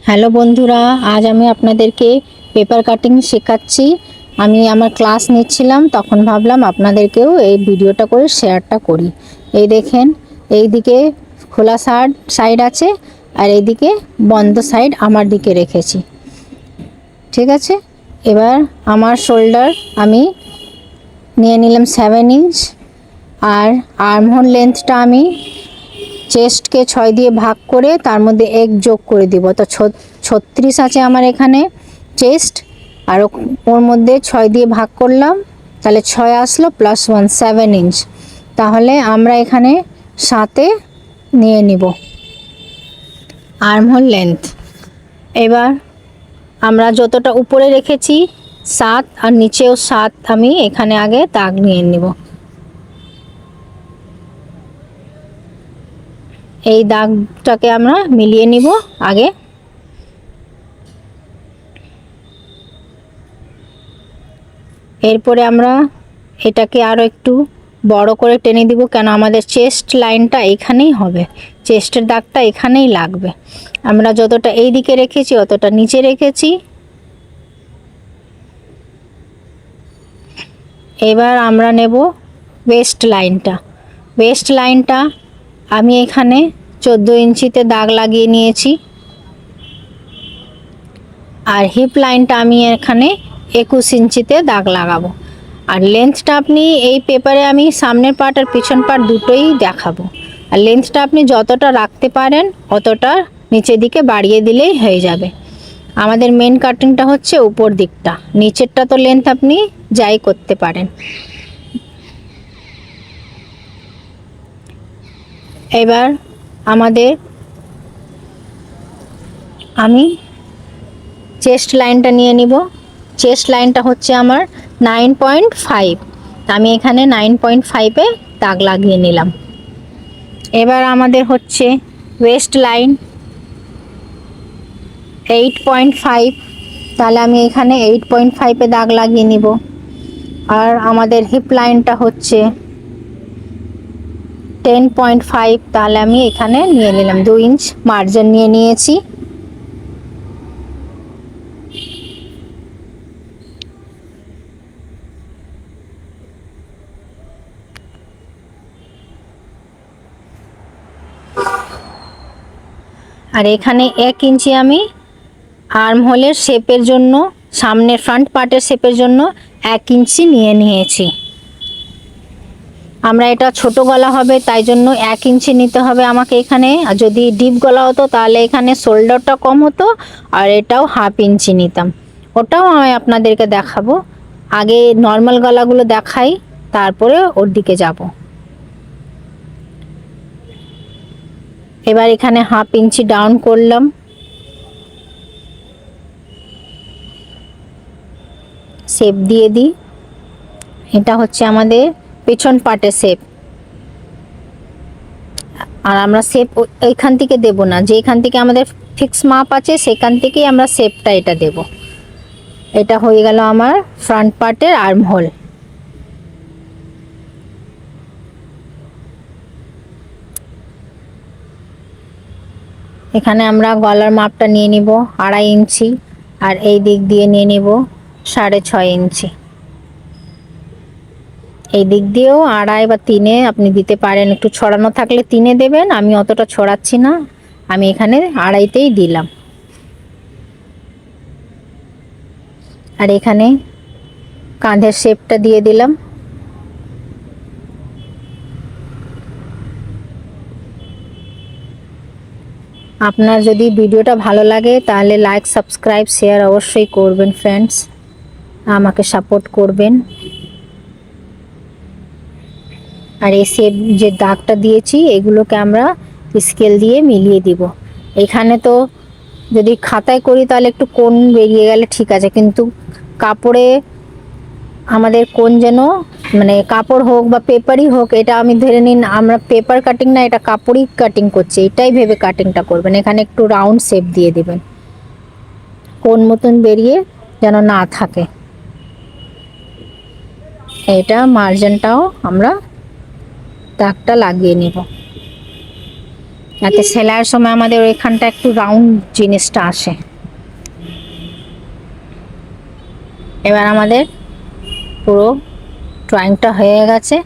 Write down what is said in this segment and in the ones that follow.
Hello বন্ধুরা, আজ আমি আপনাদেরকে পেপার কাটিং শেখাচ্ছি। আমি আমার ক্লাস নিচ্ছিলাম, তখন ভাবলাম আপনাদেরকেও এই ভিডিওটা করে শেয়ারটা করি। এই দেখেন, এইদিকে খোলা সাইড আছে আর এইদিকে বন্ধ সাইড আমার দিকে রেখেছি। ঠিক আছে, এবার আমার শোল্ডার আমি নিয়ে নিলাম 7 ইঞ্চ, আর আর্মহোল লেন্থটা আমি চেস্টকে 6 দিয়ে ভাগ করে তার মধ্যে 1 যোগ করে দিব। তো 36 আছে আমার এখানে চেস্ট, আর ওর মধ্যে 6 দিয়ে ভাগ করলাম, তাহলে 6 আসলো প্লাস 1 7 ইঞ্চ। তাহলে আমরা এখানে 7-এ নিয়ে নিব আর্মহোল লেন্থ। এবার আমরা যতটা উপরে রেখেছি 7 আর নিচেও 7, আমি এখানে আগে দাগ নিয়ে নিব। এই দাগটাকে আমরা মিলিয়ে নিব আগে। এরপরে আমরা এটাকে আরও একটু বড় করে টেনে দিব, কেন আমাদের চেস্ট লাইনটা এখানেই হবে, চেস্টের দাগটা এখানেই লাগবে। আমরা যতটা এই দিকে রেখেছি অতটা নিচে রেখেছি। এবার আমরা নেব ওয়েস্ট লাইনটা আমি এখানে 14 ইঞ্চিতে দাগ লাগিয়ে নিয়েছি, আর হিপ লাইনটা আমি এখানে 21 ইঞ্চিতে দাগ লাগাবো। আর লেন্থটা আপনি এই পেপারে আমি সামনের পার্ট আর পিছন পার্ট দুটোই দেখাবো। আর লেন্থটা আপনি যতটা রাখতে পারেন অতটা নিচের দিকে বাড়িয়ে দিলেই হয়ে যাবে। আমাদের মেন কাটিংটা হচ্ছে উপর দিকটা, নিচেরটা তো লেন্থ আপনি যাই করতে পারেন। এবার আমি চেস্ট লাইনটা নিয়ে নিব। চেস্ট লাইনটা হচ্ছে আমার 9.5, আমি এখানে 9.5-এ দাগ লাগিয়ে নিলাম। এবার আমাদের হচ্ছে ওয়েস্ট লাইন 8.5, তাহলে আমি এখানে 8.5-এ দাগ লাগিয়ে নিব। আর আমাদের হিপ লাইনটা হচ্ছে 10.5, তাহলে আমি এখানে নিয়ে নিলাম 2 ইঞ্চ মার্জিন নিয়ে নিয়েছি। আর এখানে 1 ইঞ্চি আমি আর্মহোলের শেপের জন্য, সামনের ফ্রন্ট পার্টের শেপের জন্য 1 ইঞ্চি নিয়ে নিয়েছি। আমরা এটা ছোট গলা হবে তাই জন্য 1 ইঞ্চি নিতে হবে আমাকে এখানে। আর যদি ডিপ গলা হতো তাহলে এখানে শোল্ডারটা কম হতো আর এটাও 1/2 ইঞ্চি নিতাম। ওটাও আমি আপনাদেরকে দেখাবো, আগে নর্মাল গলাগুলো দেখাই তারপরে ওর দিকে যাব। এবার এখানে 1/2 ইঞ্চি ডাউন করলাম, শেপ দিয়ে দিই। এটা হচ্ছে আমাদের পেছন পার্টের শেপ, আর আমরা শেপ এইখান থেকে দেব না, যেখান থেকে আমাদের ফিক্স মাপ আছে সেখান থেকেই আমরা শেপটা এটা দেব। এটা হয়ে গেল আমার ফ্রন্ট পার্টের আর্মহোল। এখানে আমরা গলার মাপটা নিয়ে নিব 2.5 ইঞ্চি, আর এই দিক দিয়ে নিয়ে নিব 6.5 ইঞ্চি। এই দিক দিয়েও 2.5 বা 3-এ আপনি দিতে পারেন, একটু ছড়ানো থাকলে 3-এ দেবেন, আমি অতটা ছড়াচ্ছি না, আমি এখানে 2.5-তেই দিলাম। আর এখানে কাঁধের শেপটা দিয়ে দিলাম। আপনার যদি ভিডিওটা ভালো লাগে তাহলে লাইক, সাবস্ক্রাইব, শেয়ার অবশ্যই করবেন ফ্রেন্ডস, আমাকে সাপোর্ট করবেন। আর এই শেপ যে দাগটা দিয়েছি এগুলোকে আমরা স্কেল দিয়ে মিলিয়ে দিব। এখানে তো যদি খাতায় করি তাহলে একটু কোণ বেরিয়ে গেলে ঠিক আছে, কিন্তু কাপড়ে আমাদের কোণ যেন, মানে কাপড় হোক বা পেপারই হোক, এটা আমি ধরে নিন আমরা পেপার কাটিং না, এটা কাপড়ই কাটিং করছি, এটাই ভেবে কাটিংটা করবেন। এখানে একটু রাউন্ড শেপ দিয়ে দিবেন, কোণ মতন বেরিয়ে যেন না থাকে। এটা মার্জিনটাও আমরা দাগটা লাগিয়ে নিব। যাতে সেলাইয়ের সময় আমাদের ওইখানটা একটু রাউন্ড জিনিসটা আসে। এবার আমাদের পুরো ড্রয়িংটা হয়ে গেছে,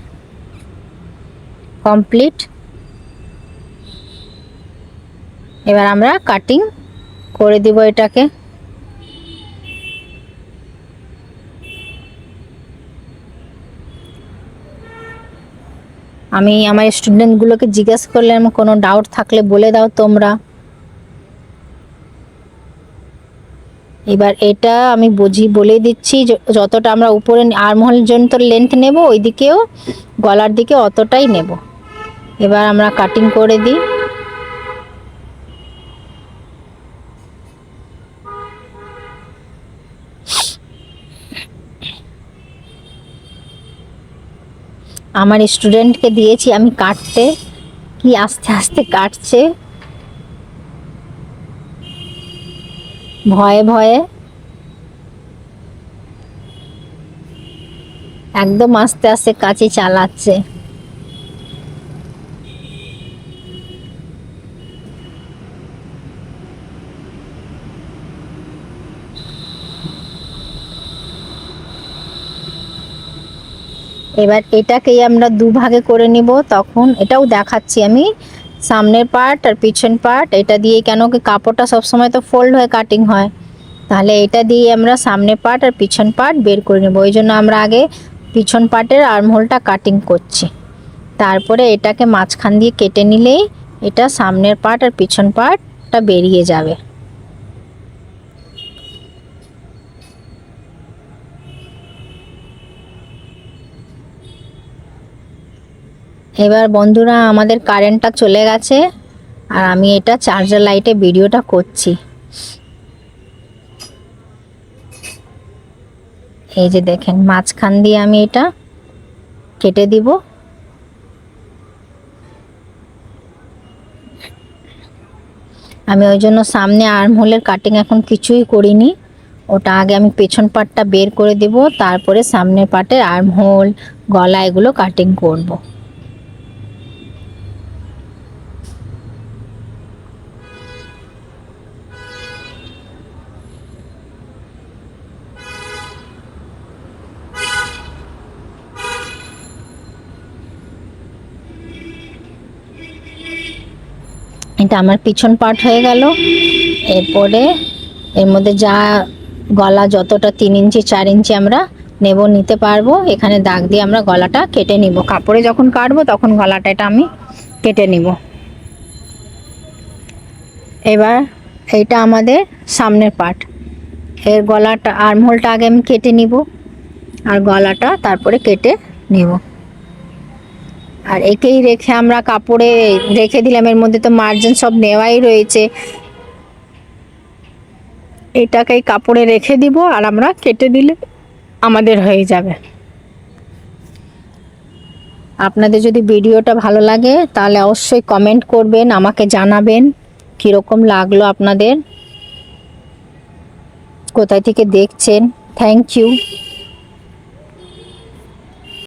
কমপ্লিট। এবার আমরা কাটিং করে দিব এটাকে। আমি আমার স্টুডেন্টগুলোকে জিজ্ঞেস করলাম কোনো ডাউট থাকলে বলে দাও তোমরা। এবার এটা আমি বলে দিচ্ছি, যতটা আমরা উপরে আর্মহোল জন্য লেন্থ নেব, ওই দিকেও গলার দিকে অতটাই নেব। এবার আমরা কাটিং করে দিই। আমার স্টুডেন্টকে দিয়েছি আমি কাটতে, কি আস্তে আস্তে কাটছে ভয়ে ভয়ে, একদম আস্তে আস্তে কাঁচি চালাচ্ছে। এবার এটাকেই আমরা দুভাগে করে নিব। তখন এটাও দেখাচ্ছি আমি, সামনের পার্ট আর পিছন পার্ট। এটা দিয়ে কেন কি কাপড়টা সবসময় তো ফোল্ড হয়ে কাটিং হয়, তাহলে এটা দিয়ে আমরা সামনের পার্ট আর পিছন পার্ট বের করে নেব। ওই জন্য আমরা আগে পিছন পার্টের আর্মহোলটা কাটিং করছি, তারপরে এটাকে মাঝখান দিয়ে কেটে নিলেই এটা সামনের পার্ট আর পিছন পার্টটা বেরিয়ে যাবে। এবার বন্ধুরা আমাদের কারেন্টটা চলে গেছে, আর আমি এটা চার্জার লাইটে ভিডিওটা করছি। এই যে দেখেন মাঝখান দিয়ে আমি এটা কেটে দিব। আমি ওই জন্য সামনে আর্মহোলের কাটিং এখন কিছুই করিনি, ওটা আগে আমি পেছন পার্টটা বের করে দেব, তারপরে সামনের পার্টের আর্মহোল, গলা এগুলো কাটিং করব। এটা আমার পিছন পার্ট হয়ে গেল। এরপরে এর মধ্যে যা গলা যতটা 3 ইঞ্চি 4 ইঞ্চি আমরা নিতে পারবো, এখানে দাগ দিয়ে আমরা গলাটা কেটে নিব। কাপড়ে যখন কাটবো তখন গলাটা এটা আমি কেটে নিব। এবার এইটা আমাদের সামনের পার্ট, এর গলাটা আর্মহোলটা আগে আমি কেটে নিব, আর গলাটা তারপরে কেটে নিব। আর একেই রেখে আমরা কাপড়ে রেখে দিলাম, এর মধ্যে তো মার্জিন সব নেওয়াই রয়েছে। এটাকেই কাপড়ে রেখে দিব আর আমরা কেটে দিলে আমাদের হয়ে যাবে। আপনাদের যদি ভিডিওটা ভালো লাগে তাহলে অবশ্যই কমেন্ট করবেন, আমাকে জানাবেন কীরকম লাগলো আপনাদের, কোথায় থেকে দেখছেন। Thank you.